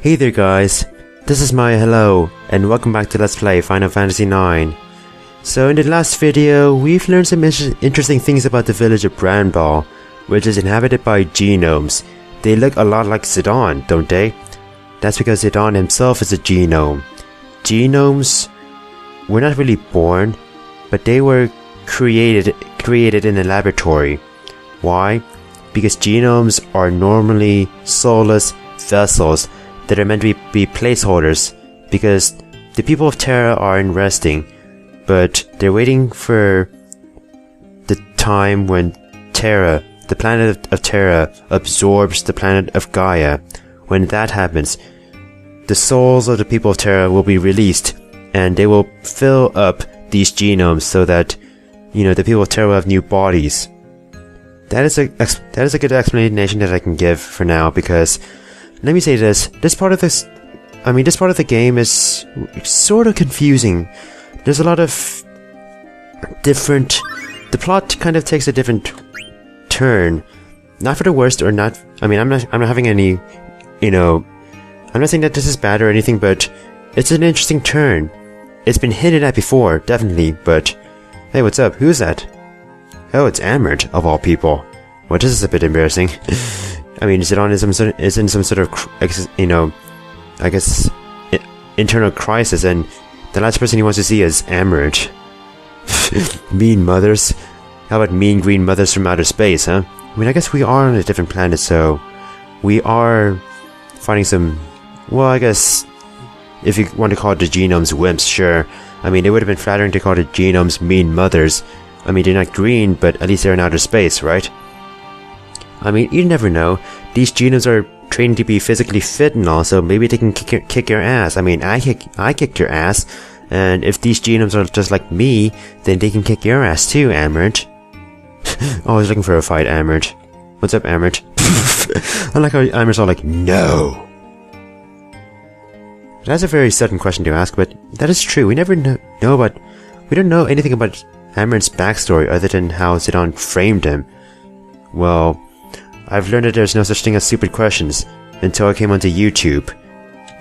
Hey there guys, this is my hello, and welcome back to Let's Play Final Fantasy IX. So in the last video, we've learned some interesting things about the village of Bramble, which is inhabited by genomes. They look a lot like Zidane, don't they? That's because Zidane himself is a genome. Genomes were not really born, but they were created in a laboratory. Why? Because genomes are normally soulless vessels that are meant to be placeholders, because the people of Terra aren't resting, but they're waiting for the time when Terra, the planet of Terra, absorbs the planet of Gaia. When that happens, the souls of the people of Terra will be released, and they will fill up these genomes so that, the people of Terra will have new bodies. That is a good explanation that I can give for now, because let me say this part of the game is sort of confusing. There's a lot of the plot kind of takes a different turn. Not for the worst or not, I'm not having any, I'm not saying that this is bad or anything, but it's an interesting turn. It's been hinted at before, definitely, but hey, what's up? Who's that? Oh, it's Amert, of all people. Well, this is a bit embarrassing. Zidane is in some sort of, I guess, internal crisis, and the last person he wants to see is Amert. Mean mothers. How about mean green mothers from outer space, huh? I guess we are on a different planet, so we are finding some, well, I guess, if you want to call it the genomes wimps, sure. It would have been flattering to call the genomes mean mothers. They're not green, but at least they're in outer space, right? You never know. These genomes are trained to be physically fit and all, so maybe they can kick your ass. I kicked your ass, and if these genomes are just like me, then they can kick your ass too, Amert. Always looking for a fight, Amert. What's up, Amert? I like how Amert's all like, no! That's a very sudden question to ask, but that is true. We never we don't know anything about Amert's backstory other than how Zidane framed him. Well, I've learned that there's no such thing as stupid questions until I came onto YouTube.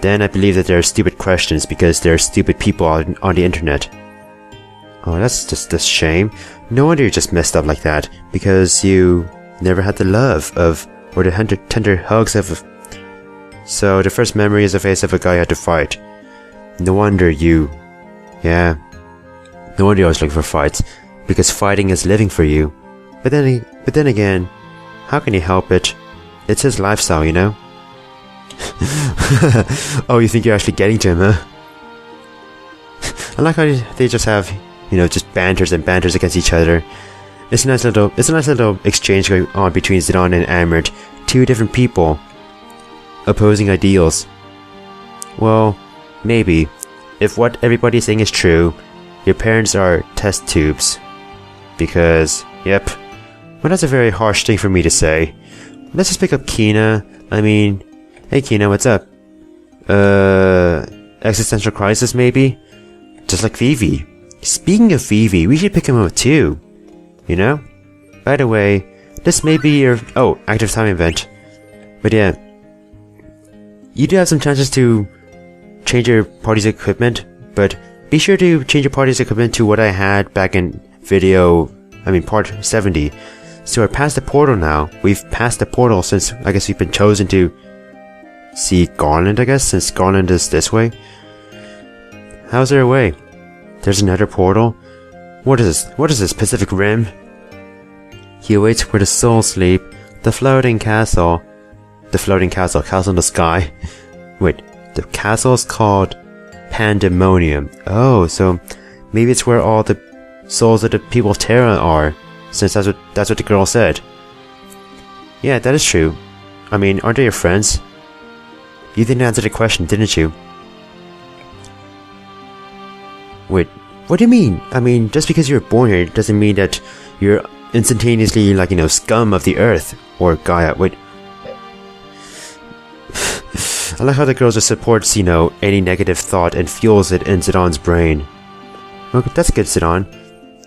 Then I believe that there are stupid questions because there are stupid people on the internet. Oh, that's just a shame. No wonder you just messed up like that, because you never had the love of, or the tender hugs of. So the first memory is the face of a guy you had to fight. No wonder you. Yeah. No wonder you're always looking for fights, because fighting is living for you. But then again, how can you help it? It's his lifestyle, Oh, you think you're actually getting to him, huh? I like how they just have, just banters against each other. It's a nice little exchange going on between Zidane and Amert, two different people, opposing ideals. Well, maybe, if what everybody's saying is true, your parents are test tubes. Because, yep. Well, that's a very harsh thing for me to say. Let's just pick up Kina. Hey Kina, what's up? Existential crisis maybe? Just like Vivi. Speaking of Vivi, we should pick him up too. By the way, this may be your, active time event. But yeah. You do have some chances to change your party's equipment, but be sure to change your party's equipment to what I had back in part 70. So we're past the portal now. We've passed the portal since, I guess, we've been chosen to see Garland, since Garland is this way. How's there a way? There's another portal? What is this, Pacific Rim? He awaits where the souls sleep. The floating castle in the sky. Wait, the castle is called Pandemonium. Oh, so maybe it's where all the souls of the people of Terra are, since that's what the girl said. Yeah, that is true. Aren't they your friends? You didn't answer the question, didn't you? Wait, what do you mean? Just because you're born here doesn't mean that you're instantaneously, scum of the earth, or Gaia. Wait. I like how the girl just supports, any negative thought and fuels it in Zidane's brain. Okay, that's good, Zidane.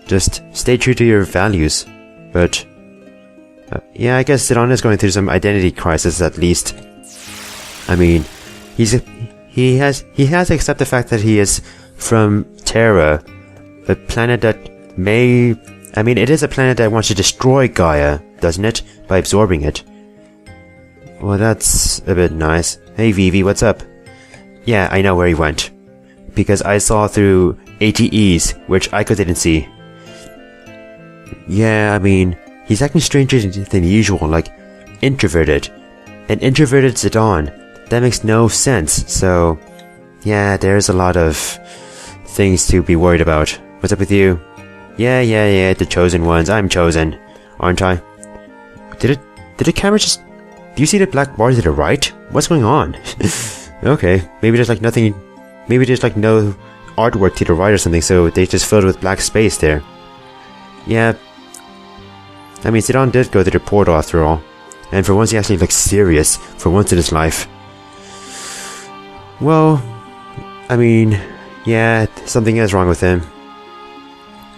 Just stay true to your values. But yeah, I guess Zidane is going through some identity crisis at least. he has to accept the fact that he is from Terra, a planet that may... I mean, it is a planet that wants to destroy Gaia, doesn't it? By absorbing it. Well, that's a bit nice. Hey Vivi, what's up? Yeah, I know where he went. Because I saw through ATEs, which Aiko didn't see. Yeah, I mean, he's acting stranger than usual, like introverted. An introverted Zidane. That makes no sense, so... Yeah, there's a lot of things to be worried about. What's up with you? Yeah, the chosen ones. I'm chosen, aren't I? Did the camera just... Do you see the black bar to the right? What's going on? Okay, maybe there's like nothing... Maybe there's like no artwork to the right or something, so they just filled with black space there. Yeah. I mean, Zidane did go to the portal after all. And for once he actually looks serious, for once in his life. Well, I mean, yeah, something is wrong with him.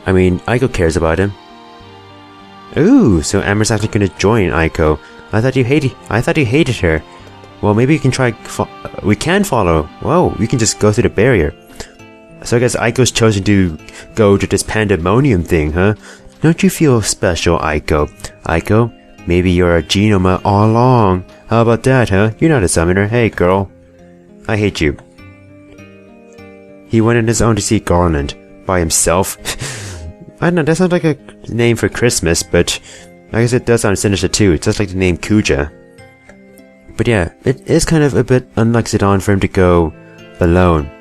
I mean, Aiko cares about him. Ooh, so Amber's actually gonna join Aiko. I thought you hated her. Well, maybe you can try... we can follow. Whoa, we can just go through the barrier. So I guess Aiko's chosen to go to this Pandemonium thing, huh? Don't you feel special, Aiko? Aiko, maybe you're a Genoma all along. How about that, huh? You're not a summoner. Hey, girl. I hate you. He went on his own to see Garland. By himself? I don't know, that sounds like a name for Christmas, but I guess it does sound sinister too. It's just like the name Kuja. But yeah, it is kind of a bit unlike Zidane for him to go alone.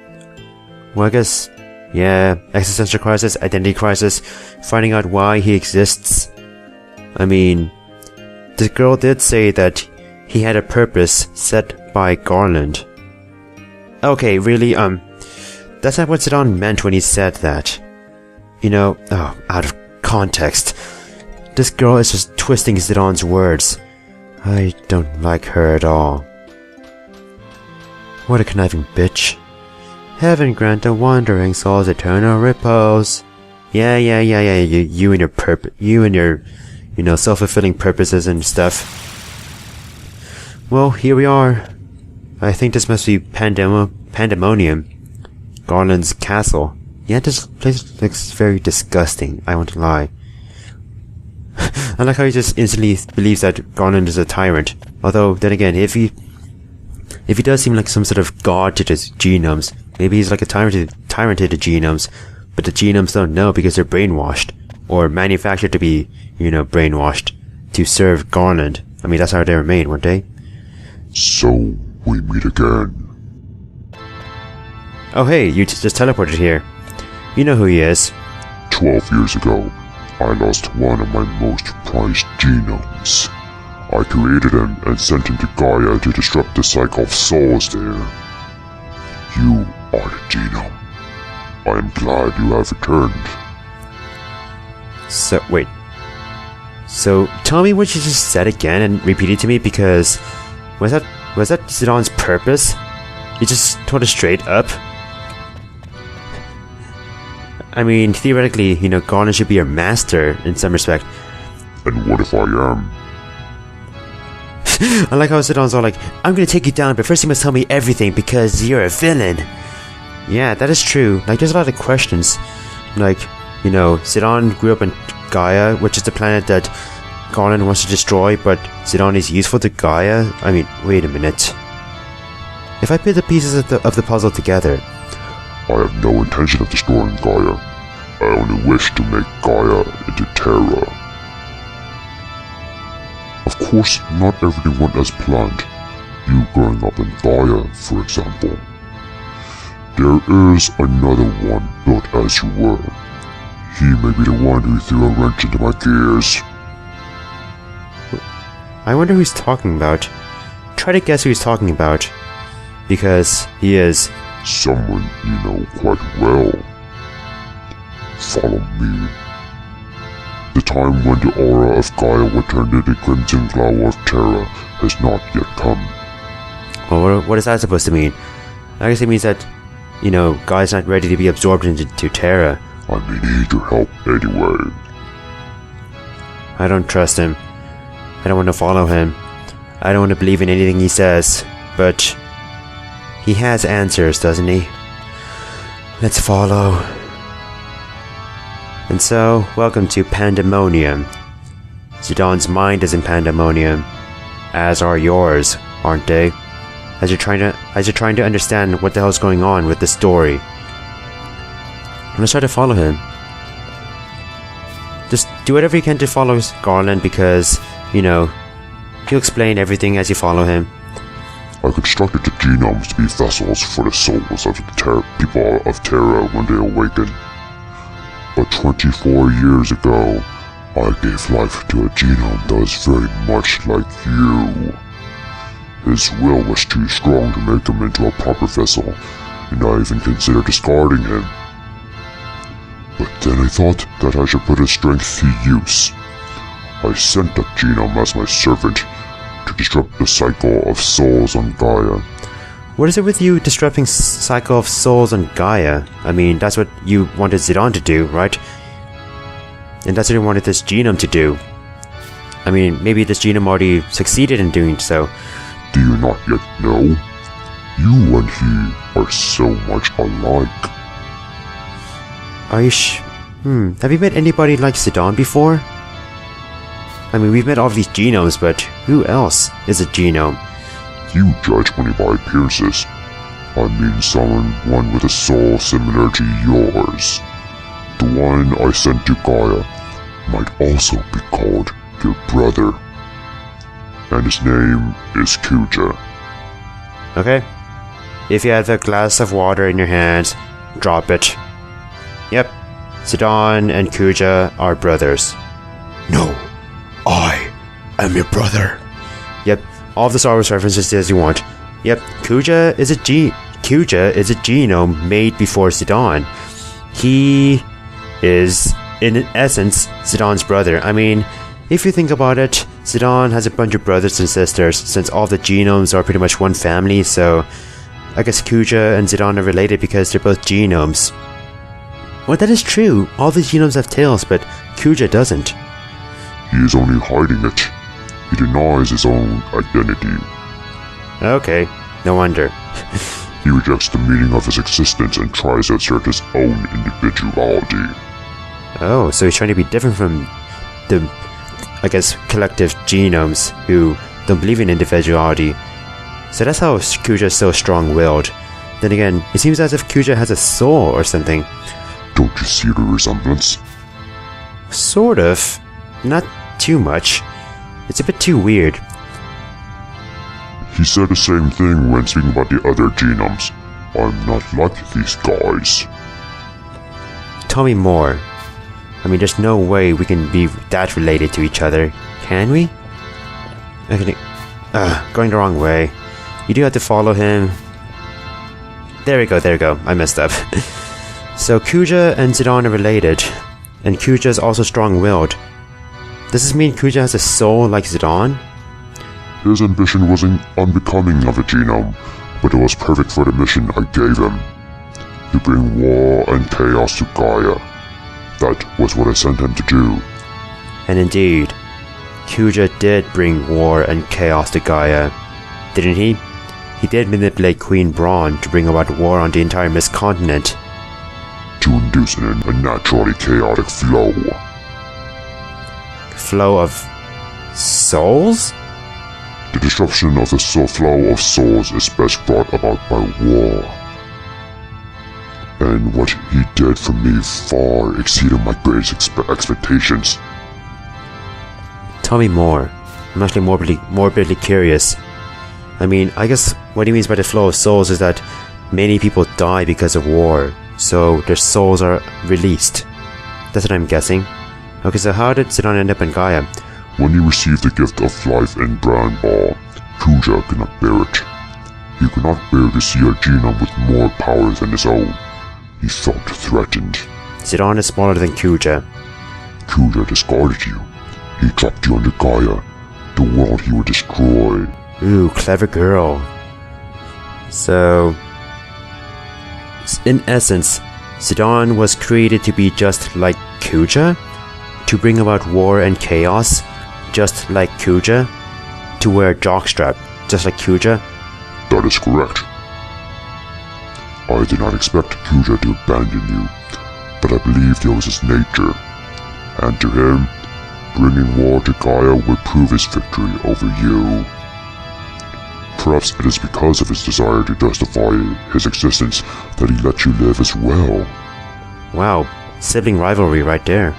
Well, I guess, yeah, existential crisis, identity crisis, finding out why he exists. I mean, the girl did say that he had a purpose set by Garland. Okay, really, that's not what Zidane meant when he said that. You know, oh, out of context. This girl is just twisting Zidane's words. I don't like her at all. What a conniving bitch. Heaven grant the wandering soul's eternal repose. Yeah, you and your you know, self-fulfilling purposes and stuff. Well, here we are. I think this must be Pandemonium. Garland's castle. Yeah, this place looks very disgusting, I won't lie. I like how he just instantly believes that Garland is a tyrant. Although, then again, if he does seem like some sort of god to the genomes, maybe he's like a tyrant to the genomes, but the genomes don't know because they're brainwashed. Or manufactured to be, you know, brainwashed. To serve Garland. I mean, that's how they were made, weren't they? So, we meet again. Oh hey, you just teleported here. You know who he is. 12 years ago, I lost one of my most prized genomes. I created him and sent him to Gaia to disrupt the cycle of souls there. You are the genome. I am glad you have returned. So, wait. So, tell me what you just said again and repeat it to me, because... Was that Zidane's purpose? He just told us straight up? I mean, theoretically, you know, Garland should be your master in some respect. And what if I am? I like how Zidane's all like, I'm gonna take you down, but first you must tell me everything because you're a villain. Yeah, that is true. Like, there's a lot of questions. Like, you know, Zidane grew up in Gaia, which is the planet that Garland wants to destroy, but Zidane is useful to Gaia? I mean, wait a minute. If I put the pieces of the puzzle together... I have no intention of destroying Gaia. I only wish to make Gaia into Terra. Of course, not everyone as planned. You growing up in Gaia, for example. There is another one built as you were. He may be the one who threw a wrench into my gears. I wonder who he's talking about. Try to guess who he's talking about. Because he is... someone you know quite well. Follow me. The time when the aura of Gaia will turn into the crimson flower of Terra has not yet come. Well, what is that supposed to mean? I guess it means that, you know, Gaia's not ready to be absorbed into Terra. I may need your help anyway. I don't trust him. I don't want to follow him. I don't want to believe in anything he says. But He has answers, doesn't he? Let's follow. And so, welcome to Pandemonium. Zidon's mind is in pandemonium, as are yours, aren't they? As you're trying to understand what the hell's going on with the story. Let's try to follow him. Just do whatever you can to follow Garland because, you know, he'll explain everything as you follow him. I constructed the genomes to be vessels for the souls of the people of Terra when they awaken. But 24 years ago, I gave life to a genome that was very much like you. His will was too strong to make him into a proper vessel, and I even considered discarding him. But then I thought that I should put his strength to use. I sent that genome as my servant to disrupt the cycle of souls on Gaia. What is it with you disrupting cycle of souls on Gaia? I mean, that's what you wanted Zidon to do, right? And that's what you wanted this genome to do. I mean, maybe this genome already succeeded in doing so. Do you not yet know? You and he are so much alike. Are you have you met anybody like Zidon before? I mean, we've met all of these genomes, but who else is a genome? You judge me by appearances. I mean one with a soul similar to yours. The one I sent to Gaia might also be called your brother. And his name is Kuja. Okay. If you have a glass of water in your hands, drop it. Yep. Zidon and Kuja are brothers. No, I am your brother. Yep. All of the Star Wars references as you want. Yep. Kuja is a genome made before Zidon. He is, in essence, Zidon's brother. I mean, if you think about it, Zidon has a bunch of brothers and sisters, since all the genomes are pretty much one family, so I guess Kuja and Zidon are related because they're both genomes. Well, that is true. All the genomes have tails, but Kuja doesn't. He is only hiding it. He denies his own identity. Okay, no wonder. He rejects the meaning of his existence and tries to assert his own individuality. Oh, so he's trying to be different from the, I guess, collective genomes who don't believe in individuality. So that's how Kuja is so strong-willed. Then again, it seems as if Kuja has a soul or something. Don't you see the resemblance? Sort of. Not too much. It's a bit too weird. He said the same thing when speaking about the other genomes. I'm not like these guys. Tell me more. I mean, there's no way we can be that related to each other, can we? Going the wrong way. You do have to follow him. There we go, I messed up. So Kuja and Zidon are related, and Kuja is also strong-willed. Does this mean Kuja has a soul like Zidon? His ambition was unbecoming of a genome, but it was perfect for the mission I gave him. To bring war and chaos to Gaia. That was what I sent him to do. And indeed, Kuja did bring war and chaos to Gaia, didn't he? He did manipulate Queen Braun to bring about war on the entire Mist Continent. To induce a naturally chaotic flow. Flow of souls? The disruption of the flow of souls is best brought about by war. And what he did for me far exceeded my greatest expectations. Tell me more. I'm actually morbidly curious. I mean, I guess what he means by the flow of souls is that many people die because of war, so their souls are released. That's what I'm guessing. Okay, so how did Zidon end up in Gaia? When he received the gift of life in Brand Ball, Kuja could not bear it. He could not bear to see a genome with more power than his own. He felt threatened. Zidon is smaller than Kuja. Kuja discarded you. He dropped you onto Gaia, the world he would destroy. Ooh, clever girl. So, in essence, Zidon was created to be just like Kuja? To bring about war and chaos, just like Kuja? To wear a jockstrap, just like Kuja? That is correct. I did not expect Kuja to abandon you, but I believed it was his nature, and to him, bringing war to Gaia would prove his victory over you. Perhaps it is because of his desire to justify his existence that he let you live as well. Wow, sibling rivalry right there.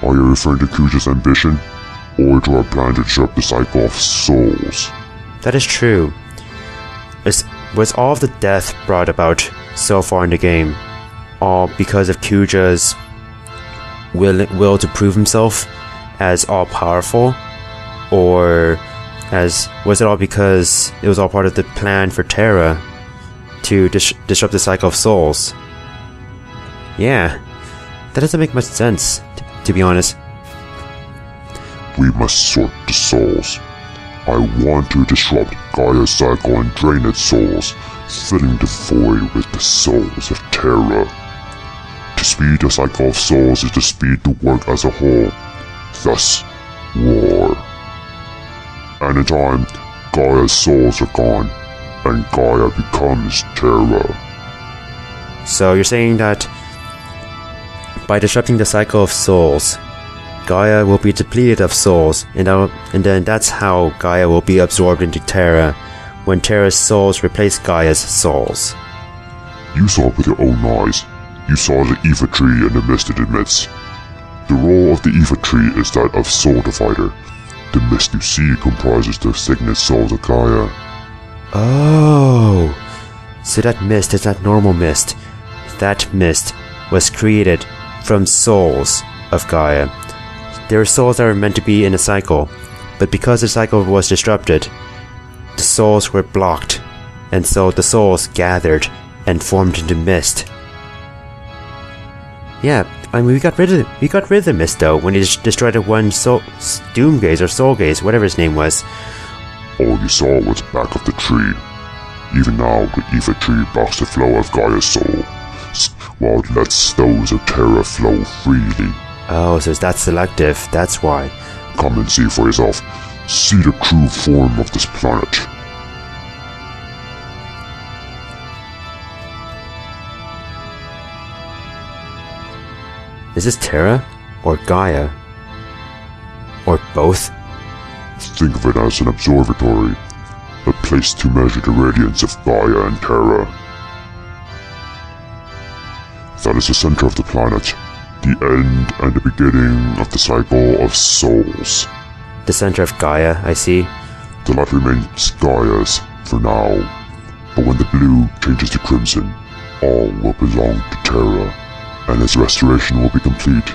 Are you referring to Kuja's ambition, or to our plan to disrupt the cycle of souls? That is true. Was all of the death brought about so far in the game all because of Kuja's will to prove himself as all-powerful? Or was it all because it was all part of the plan for Terra to disrupt the cycle of souls? Yeah, that doesn't make much sense, to be honest. We must sort the souls. I want to disrupt Gaia's cycle and drain its souls, filling the void with the souls of Terra. To speed the cycle of souls is to speed the work as a whole, thus, war. And in time, Gaia's souls are gone, and Gaia becomes Terra. So you're saying that by disrupting the cycle of souls, Gaia will be depleted of souls, and then that's how Gaia will be absorbed into Terra, when Terra's souls replace Gaia's souls. You saw it with your own eyes. You saw the Eva tree in the mist it emits. The role of the Eva tree is that of soul divider. The mist you see comprises the signet souls of Gaia. Oh, so that mist is not normal mist. That mist was created from souls of Gaia. There are souls that were meant to be in a cycle, but because the cycle was disrupted, the souls were blocked, and so the souls gathered and formed into mist. Yeah, I mean we got rid of the mist though when he destroyed the one doom gaze or soul gaze, whatever his name was. All you saw was back of the tree. Even now, the Eva tree blocks the flow of Gaia's soul, while it lets those of Terra flow freely. Oh, so it's that selective, that's why. Come and see for yourself. See the true form of this planet. Is this Terra? Or Gaia? Or both? Think of it as an observatory, a place to measure the radiance of Gaia and Terra. That is the center of the planet, the end and the beginning of the cycle of souls. The center of Gaia, I see. The light remains Gaia's for now, but when the blue changes to crimson, all will belong to Terra, and its restoration will be complete.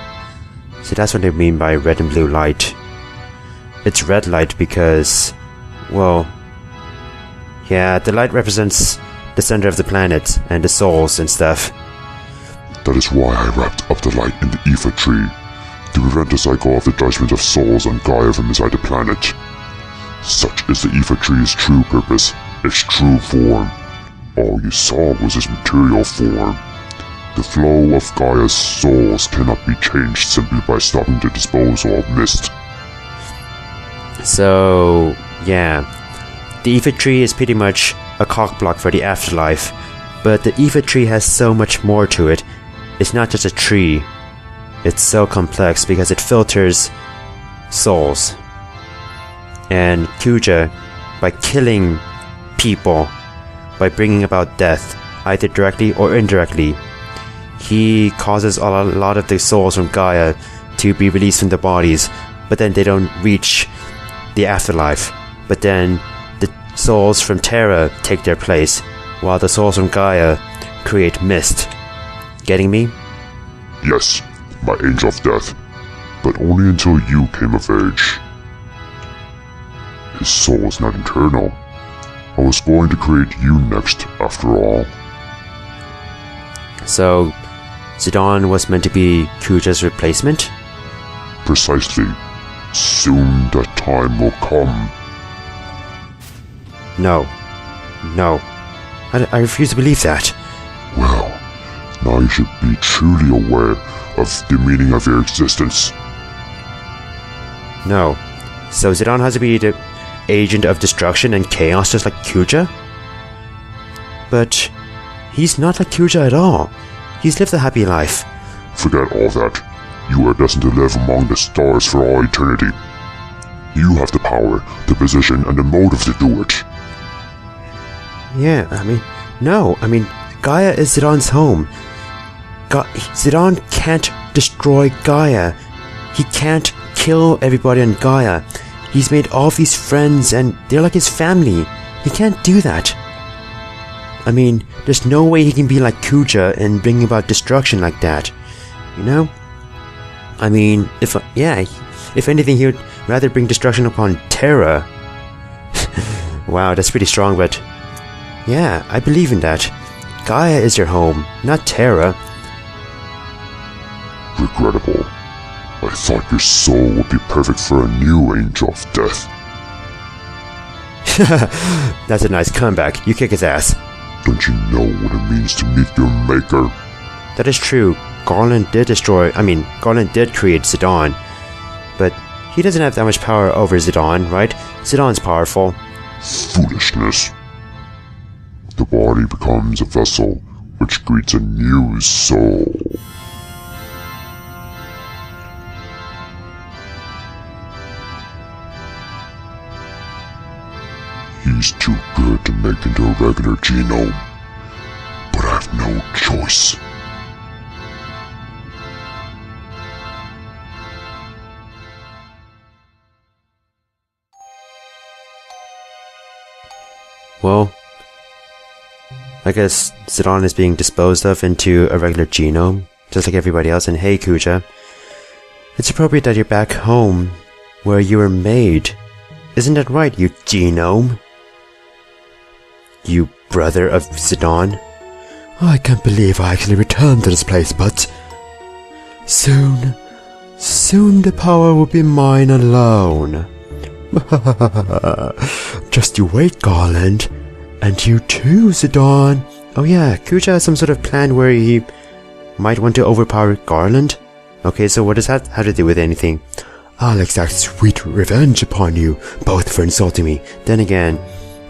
See, that's what they mean by red and blue light. It's red light because, well, yeah, the light represents the center of the planet and the souls and stuff. That is why I wrapped up the light in the Eva tree, to prevent the cycle of the judgment of souls on Gaia from inside the planet. Such is the Eva tree's true purpose, its true form. All you saw was its material form. The flow of Gaia's souls cannot be changed simply by stopping the disposal of mist. So, yeah, the Eva tree is pretty much a cockblock for the afterlife, but the Eva tree has so much more to it. It's not just a tree. It's so complex because it filters souls. And Kuja, by killing people, by bringing about death, either directly or indirectly, he causes a lot of the souls from Gaia to be released from their bodies, but then they don't reach the afterlife. But then the souls from Terra take their place, while the souls from Gaia create mist. Getting me? Yes, my angel of death, but only until you came of age. His soul is not eternal. I was going to create you next, after all. So, Zidane was meant to be Kuja's replacement? Precisely. Soon that time will come. No. I refuse to believe that. Well, now you should be truly aware of the meaning of your existence. No. So Zidane has to be the agent of destruction and chaos just like Kuja? but he's not like Kuja at all. He's lived a happy life. Forget all that. You are destined to live among the stars for all eternity. You have the power, the position, and the motive to do it. Yeah, no, Gaia is Zidon's home. Zidon can't destroy Gaia. He can't kill everybody on Gaia. He's made all of these friends and they're like his family. He can't do that. There's no way he can be like Kuja and bring about destruction like that. You know? If anything, he would rather bring destruction upon Terra. Wow, that's pretty strong, but yeah, I believe in that. Gaia is your home, not Terra. Regrettable. I thought your soul would be perfect for a new angel of death. That's a nice comeback. You kick his ass. Don't you know what it means to meet your maker? That is true. Garland did create Zidon. But he doesn't have that much power over Zidon, right? Zidon's powerful. Foolishness. The body becomes a vessel which greets a new soul. He's too good to make into a regular genome, but I have no choice. Well, I guess Zidon is being disposed of into a regular genome, just like everybody else, and hey Kuja, it's appropriate that you're back home, where you were made. Isn't that right, you genome? You brother of Zidon? Oh, I can't believe I actually returned to this place, but soon the power will be mine alone. Just you wait, Garland. And you too, Zidon. Oh yeah, Kuja has some sort of plan where he might want to overpower Garland. Okay, so what does that have to do with anything? I'll exact sweet revenge upon you, both for insulting me. Then again,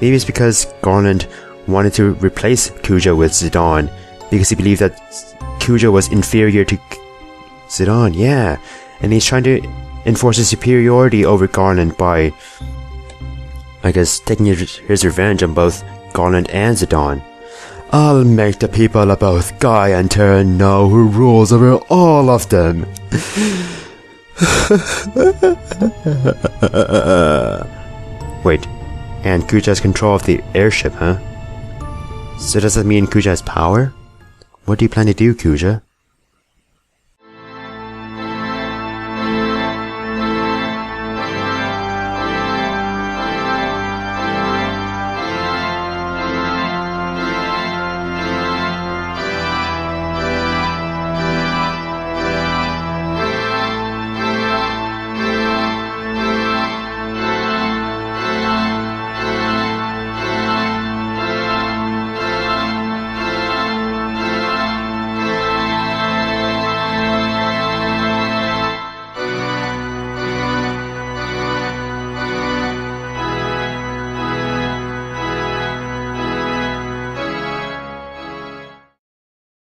maybe it's because Garland wanted to replace Kuja with Zidon, because he believed that Kuja was inferior to Zidon, yeah. And he's trying to enforce his superiority over Garland by, I guess, taking his revenge on both Garland and Zidon. I'll make the people of both Gaia and Terra know who rules over all of them. Wait, and Kuja has control of the airship, huh? So does that mean Kuja has power? What do you plan to do, Kuja?